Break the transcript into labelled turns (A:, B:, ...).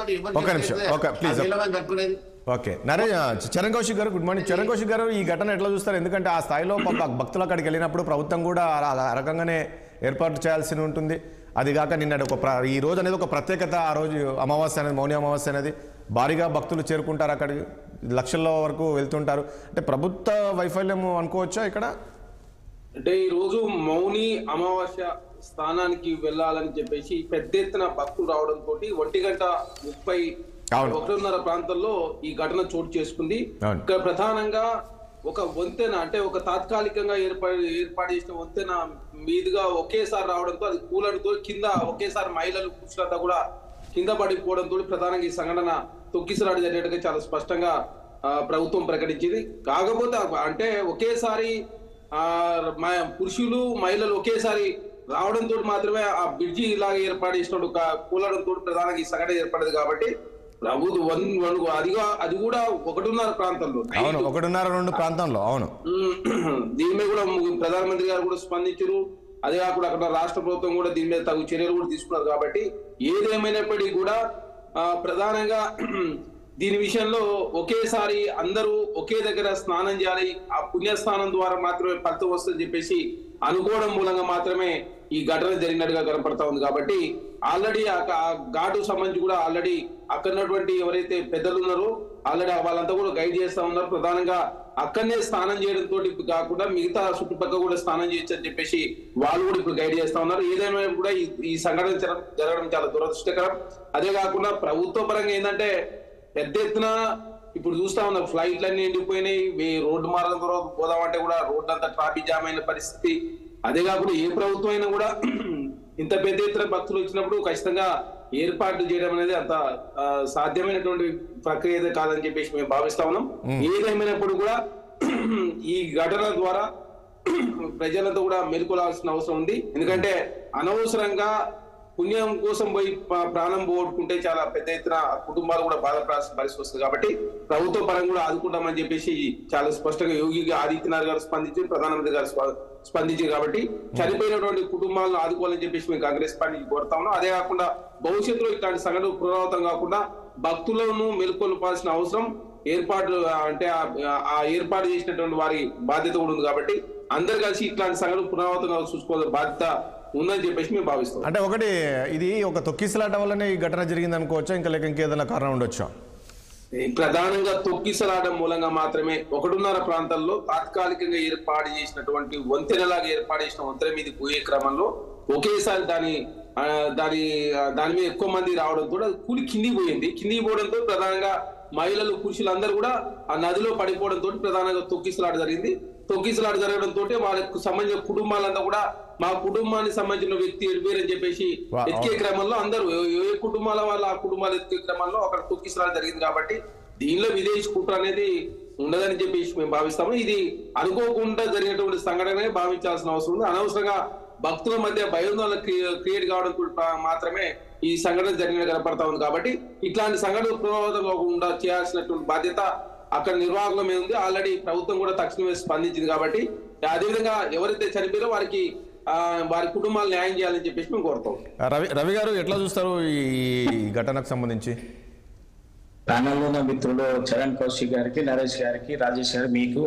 A: మరి
B: ఒక నిమిషం ప్లీజ్
A: కట్టుకునేది.
B: ఓకే చరణ్ కౌశిక్ గారు గుడ్ మార్నింగ్. చరణ్ కౌశిక్ గారు, ఈ ఘటన ఎట్లా చూస్తారు? ఎందుకంటే ఆ స్థాయిలో భక్తులు అక్కడికి వెళ్ళినప్పుడు ప్రభుత్వం కూడా ఆ రకంగానే ఏర్పాటు చేయాల్సి ఉంటుంది. అది కాక నిన్న ఈ రోజు అనేది ఒక ప్రత్యేకత. ఆ రోజు అమావాస్య అనేది, మౌని అమావాస్య అనేది భారీగా భక్తులు చేరుకుంటారు, అక్కడికి లక్షల వరకు వెళ్తుంటారు. అంటే ప్రభుత్వ వైఫల్యం అనుకోవచ్చా ఇక్కడ?
C: అంటే ఈ రోజు మౌని అమావాస్య స్థానానికి వెళ్ళాలని చెప్పేసి పెద్ద ఎత్తున భక్తులు రావడంతో 1:30 1:30 ప్రాంతంలో ఈ ఘటన చోటు చేసుకుంది. ఇక్కడ ప్రధానంగా ఒక వంతెన, అంటే ఒక తాత్కాలికంగా ఏర్పాటు చేసిన వంతెన మీదుగా ఒకేసారి రావడంతో అది కూలడంతో కింద ఒకేసారి మహిళలు పురుషులంతా కూడా కింద పడిపోవడంతో ప్రధానంగా ఈ సంఘటన తొక్కిసలాట జరిగేట్టుగా చాలా స్పష్టంగా ప్రభుత్వం ప్రకటించింది. కాకపోతే అంటే ఒకేసారి పురుషులు మహిళలు ఒకేసారి రావడంతో మాత్రమే ఆ బ్రిడ్జి ఇలాగ ఏర్పాటు చేసినట్టు కూలడంతో ప్రధానంగా ఈ సంఘటన ఏర్పడదు. కాబట్టి ప్రభుత్వం అది కూడా 1:30 ప్రాంతంలో,
B: 1:30-2 ప్రాంతంలో, అవును,
C: దీని మీద కూడా ప్రధానమంత్రి గారు కూడా స్పందించారు. అదే కాకుండా అక్కడ రాష్ట్ర ప్రభుత్వం కూడా దీని మీద తగు చర్యలు కూడా తీసుకున్నారు. కాబట్టి ఏదేమైనప్పటికీ కూడా ప్రధానంగా దీని విషయంలో ఒకేసారి అందరూ ఒకే దగ్గర స్నానం చేయాలి, ఆ పుణ్యస్నానం ద్వారా మాత్రమే ఫలితం వస్తుందని చెప్పేసి అనుకోవడం మూలంగా మాత్రమే ఈ ఘటన జరిగినట్టుగా కనపడతా ఉంది. కాబట్టి ఆల్రెడీ ఆ ఘాటు సంబంధించి కూడా ఆల్రెడీ అక్కడ ఉన్నటువంటి ఎవరైతే పెద్దలు ఉన్నారో ఆల్రెడీ వాళ్ళంతా కూడా గైడ్ చేస్తా ఉన్నారు. ప్రధానంగా అక్కడనే స్నానం చేయడంతో కాకుండా మిగతా చుట్టుపక్కల కూడా స్నానం చేయొచ్చు అని చెప్పేసి వాళ్ళు కూడా ఇప్పుడు గైడ్ చేస్తా ఉన్నారు. ఏదైనా కూడా ఈ సంఘటన జరగడం చాలా దురదృష్టకరం. అదే కాకుండా ప్రభుత్వ పరంగా ఏంటంటే పెద్ద ఎత్తున ఇప్పుడు చూస్తా ఉన్నాం, ఫ్లైట్లన్నీ ఎండిపోయినాయి, రోడ్డు మార్గం తర్వాత పోదామంటే కూడా రోడ్డు అంతా ట్రాఫిక్ జామ్ అయిన పరిస్థితి. అదే కాకుండా ఏ ప్రభుత్వం అయినా కూడా ఇంత పెద్ద ఎత్తున భక్తులు వచ్చినప్పుడు ఖచ్చితంగా ఏర్పాట్లు చేయడం అనేది అంత సాధ్యమైనటువంటి ప్రక్రియ అయితే కాదని చెప్పేసి మేము భావిస్తా ఉన్నాం. ఏదేమైనప్పుడు కూడా ఈ ఘటన ద్వారా ప్రజలంతా కూడా మేల్కొలాల్సిన అవసరం ఉంది. ఎందుకంటే అనవసరంగా పుణ్యం కోసం పోయి ప్రాణం పోగొట్టుకుంటే చాలా పెద్ద ఎత్తున కుటుంబాలు కూడా బాధపడాల్సిన పరిస్థితి వస్తుంది. కాబట్టి ప్రభుత్వ పరంగా కూడా ఆదుకుంటామని చెప్పేసి చాలా స్పష్టంగా యోగి ఆదిత్యనాథ్ గారు స్పందించి, ప్రధానమంత్రి గారు స్పందించారు. కాబట్టి చనిపోయినటువంటి కుటుంబాలను ఆదుకోవాలని చెప్పేసి మేము కాంగ్రెస్ పార్టీకి కోరుతా ఉన్నాం. అదే కాకుండా భవిష్యత్తులో ఇట్లాంటి సంఘటనలు పునరావృతం కాకుండా భక్తులను మేల్కొల్పాల్సిన అవసరం అంటే ఆ ఏర్పాటు చేసినటువంటి వారి బాధ్యత కూడా ఉంది. కాబట్టి అందరు కలిసి ఇట్లాంటి సంఘటనలు పునరావృతంగా చూసుకోవాల్సిన బాధ్యత ఉందని చెప్పేసి మేము భావిస్తాం.
B: అంటే ఒకటి ఇది ఒక తొక్కిసలాట వల్లనే ఈ ఘటన జరిగింది అనుకోవచ్చా, ఇంకా లేక ఇంకేదైనా కారణం ఉండొచ్చా?
C: ప్రధానంగా తొక్కిసలాట మూలంగా మాత్రమే 1:30 ప్రాంతాల్లో తాత్కాలికంగా ఏర్పాటు చేసినటువంటి వంతెనలాగా ఏర్పాటు చేసిన వంతెన మీద పోయే క్రమంలో ఒకేసారి దాని మీద ఎక్కువ మంది రావడంతో అది కూలి కిందికి పోయింది. కిందికి పోవడంతో ప్రధానంగా మహిళలు పురుషులందరూ కూడా ఆ నదిలో పడిపోవడంతో ప్రధానంగా తొక్కిసలాట జరిగింది. తొక్కిసలాట జరగడంతో వాళ్ళకి సంబంధించిన కుటుంబాలంతా కూడా మా కుటుంబానికి సంబంధించిన వ్యక్తి వెళ్ళిపోయారని చెప్పేసి ఎత్తికే క్రమంలో అందరూ ఏ కుటుంబాల వాళ్ళు ఆ కుటుంబాలు ఎత్తికే క్రమంలో అక్కడ తొక్కిసలాట జరిగింది. కాబట్టి దీనిలో విదేశీ కుట్ర అనేది ఉండదని చెప్పేసి మేము భావిస్తాము. ఇది అనుకోకుండా జరిగినటువంటి సంఘటనే భావించాల్సిన అవసరం ఉంది. అనవసరంగా భక్తుల మధ్య భయోందోళన క్రియేట్ కావడం మాత్రమే ఈ సంఘటన జరిగినట్టు కనపడతా ఉంది. కాబట్టి ఇట్లాంటి సంఘటనలు పునరావృతంగా చేయాల్సినటువంటి బాధ్యత అక్కడ నిర్వాహకుల మీద ఉంది. ఆల్రెడీ ప్రభుత్వం కూడా తక్షణమే స్పందించింది. కాబట్టి అదేవిధంగా ఎవరైతే చనిపోయారో వారి కుటుంబాలు న్యాయం చేయాలని చెప్పేసి మేము కోరుతాం.
B: రవి గారు ఎట్లా చూస్తారు ఈ ఘటనకు సంబంధించి?
D: ప్యానెల్లో ఉన్న మిత్రులు చరణ్ కౌశిక్ గారికి, నరేష్ గారికి, రాజేష్ గారికి, మీకు